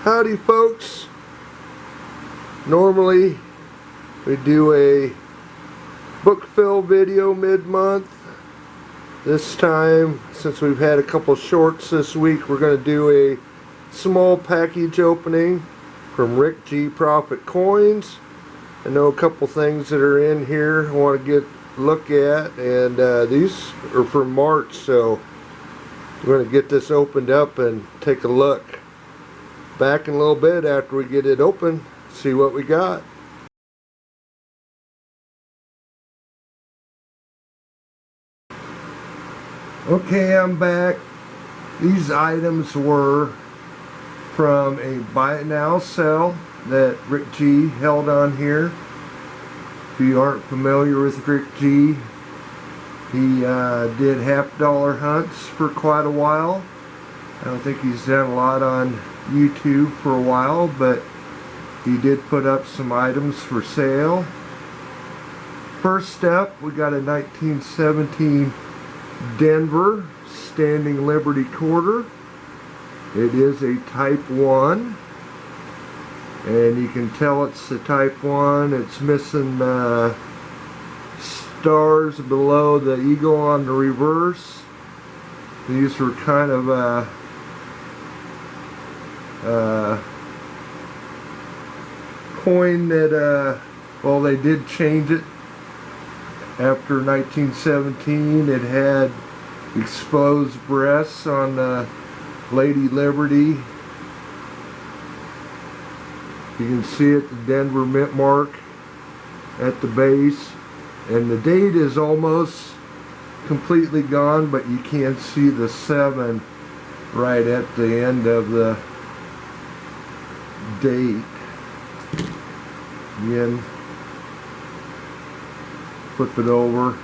Howdy folks. Normally we do a book fill video mid-month. This time, since we've had a couple shorts this week, we're going to do a small package opening from Rick G. Profit Coins. I know a couple things that are in here I want to look at, and these are from March, so we're going to get this opened up and take a look. Back in a little bit after we get it open, see what we got. Okay, I'm back. These items were from a buy it now sell that Rick G held on here. If you aren't familiar with Rick G, he did half-dollar hunts for quite a while. I don't think he's done a lot on YouTube for a while, but he did put up some items for sale. First up, we got a 1917 Denver Standing Liberty Quarter. It is a Type 1, and you can tell it's a Type 1. It's missing stars below the eagle on the reverse. These were kind of coin that well, they did change it after 1917. It had exposed breasts on Lady Liberty. You can see it, the Denver mint mark at the base, and the date is almost completely gone, but you can see the 7 right at the end of the date. Again, flip it over.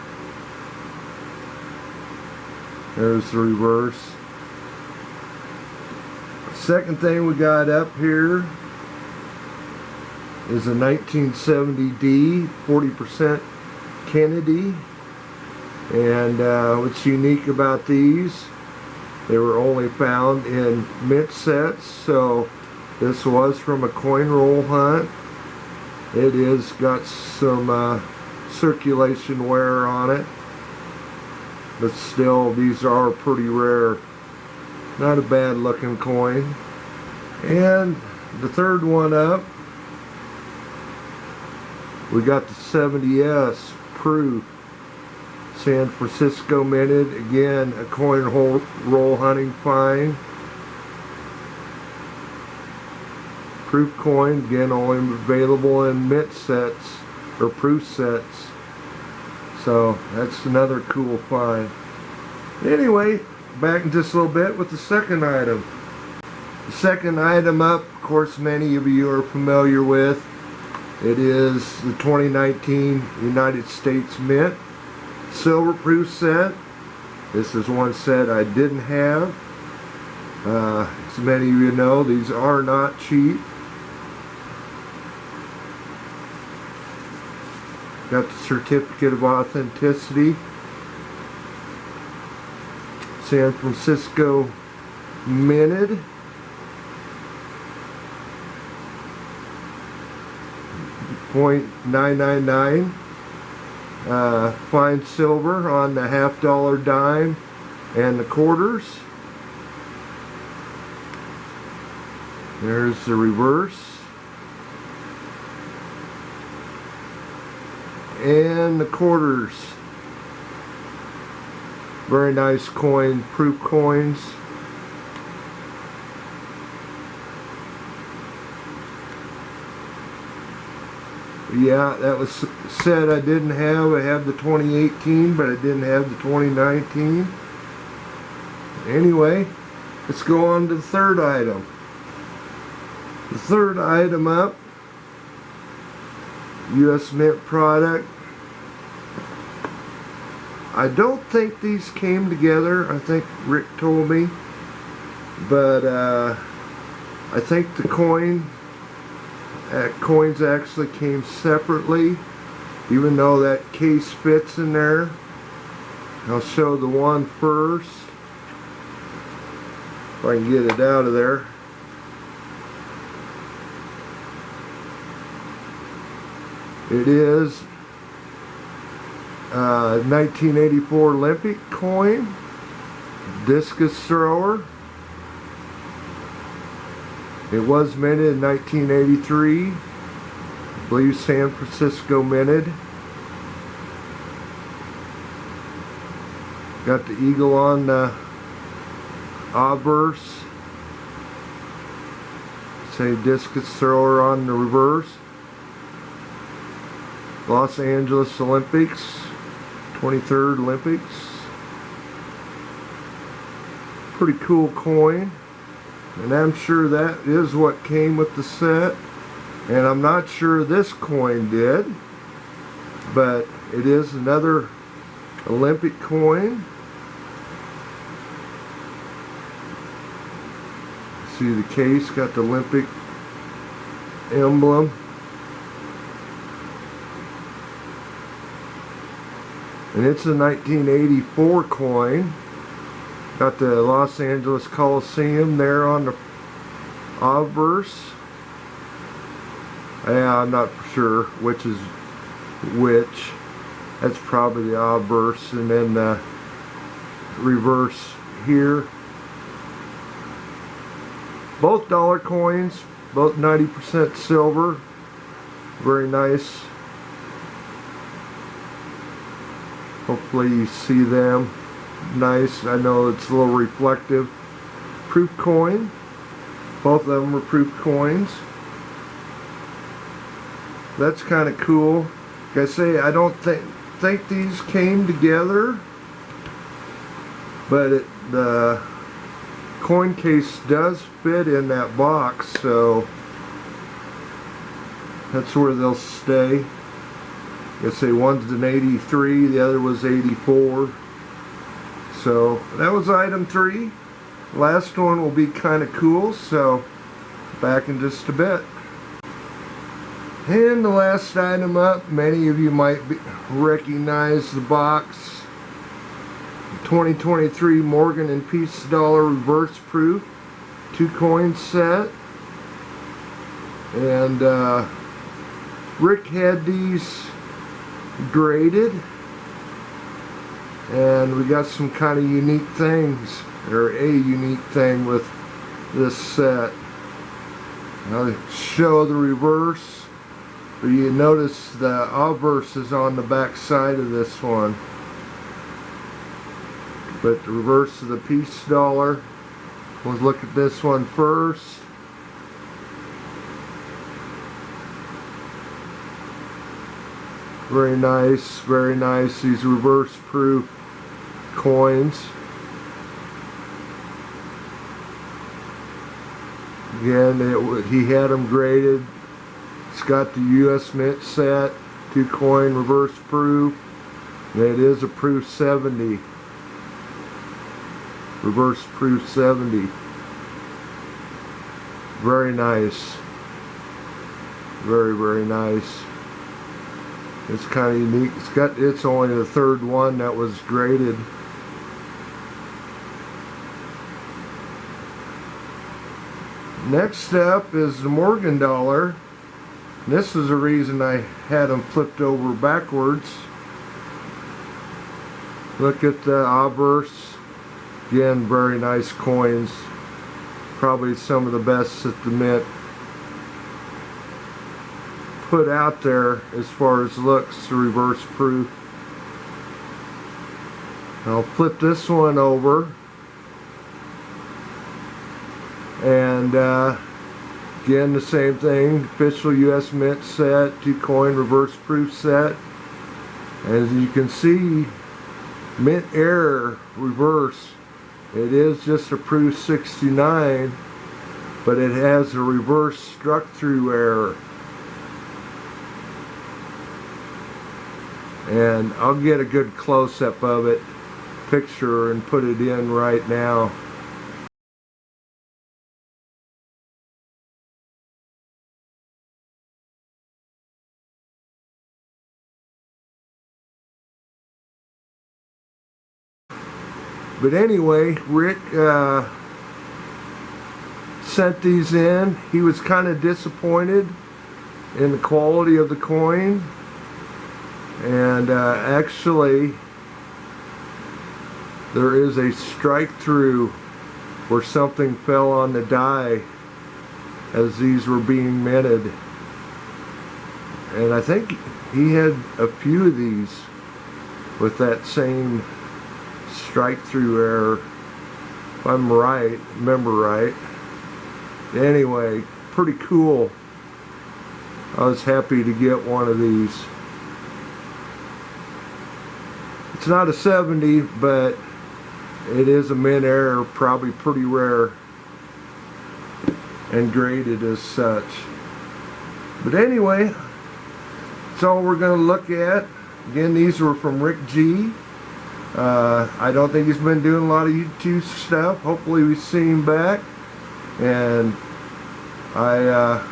There's the reverse. Second thing we got up here is a 1970D 40% Kennedy. And what's unique about these, they were only found in mint sets, so this was from a coin roll hunt. It is got some circulation wear on it, but still these are pretty rare. Not a bad looking coin. And the third one up, we got the 70S proof San Francisco minted. Again, a coin roll hunting find. Proof coin, again only available in mint sets or proof sets. So that's another cool find. Anyway, back in just a little bit with the second item. The second item up, of course, many of you are familiar with. It is the 2019 United States Mint silver proof set. This is one set I didn't have. As many of you know, these are not cheap. Got the certificate of authenticity. San Francisco minted. .999. Fine silver on the half-dollar dime and the quarters. There's the reverse. And the quarters. Very nice coin, proof coins. Yeah, that was said I didn't have. I have the 2018, but I didn't have the 2019. Anyway, let's go on to the third item. The third item up, U.S. Mint product. I don't think these came together. I think Rick told me, but I think the coins actually came separately, even though that case fits in there. I'll show the one first, if I can get it out of there. It is 1984 Olympic coin, discus thrower. It was minted in 1983. I believe San Francisco minted. Got the eagle on the obverse. Say discus thrower on the reverse. Los Angeles Olympics, 23rd Olympics. Pretty cool coin. And I'm sure that is what came with the set. And I'm not sure this coin did. But it is another Olympic coin. See the case, got the Olympic emblem. And it's a 1984 coin. Got the Los Angeles Coliseum there on the obverse. Yeah, I'm not sure which is which. That's probably the obverse, and then the reverse here. Both dollar coins, both 90% silver. Very nice. Hopefully you see them. Nice. I know it's a little reflective. Proof coin. Both of them are proof coins. That's kind of cool. Like I say, I don't think these came together, but the coin case does fit in that box, so that's where they'll stay. I say one's an 83, the other was 84. So that was item 3. Last one will be kind of cool, so back in just a bit. And the last item up, many of you might recognize the box. 2023 Morgan and Peace Dollar Reverse Proof 2-coin set. And Rick had these graded, and we got some kind of unique things, or a unique thing with this set. I'll show the reverse. But you notice the obverse is on the back side of this one, but the reverse of the Peace Dollar. Let's look at this one first. Very nice, very nice. These reverse proof coins. Again, he had them graded. It's got the US Mint set, 2-coin reverse proof. And it is a proof 70. Reverse proof 70. Very nice. Very, very nice. It's kind of unique. It's only the 3rd one that was graded. Next up is the Morgan dollar. This is the reason I had them flipped over backwards. Look at the obverse. Again, very nice coins. Probably some of the best that the Mint put out there as far as looks, the reverse proof. I'll flip this one over. And again, the same thing, official US Mint set, 2-coin reverse proof set. As you can see, Mint error reverse. It is just a proof 69, but it has a reverse struck through error. And I'll get a good close-up of it, picture, and put it in right now. But anyway, Rick sent these in. He was kind of disappointed in the quality of the coin. And actually there is a strike through where something fell on the die as these were being minted. And I think he had a few of these with that same strike through error, if I'm right, remember right. Anyway, pretty cool. I was happy to get one of these. It's not a 70, but it is a mint error, probably pretty rare and graded as such. But anyway, that's all we're going to look at. Again, these were from Rick G. I don't think he's been doing a lot of YouTube stuff. Hopefully we see him back. And I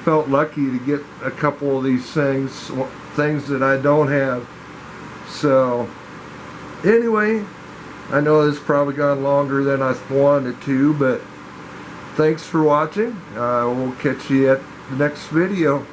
felt lucky to get a couple of these things that I don't have. So anyway, I know this has probably gone longer than I wanted to, but thanks for watching. We'll catch you at the next video.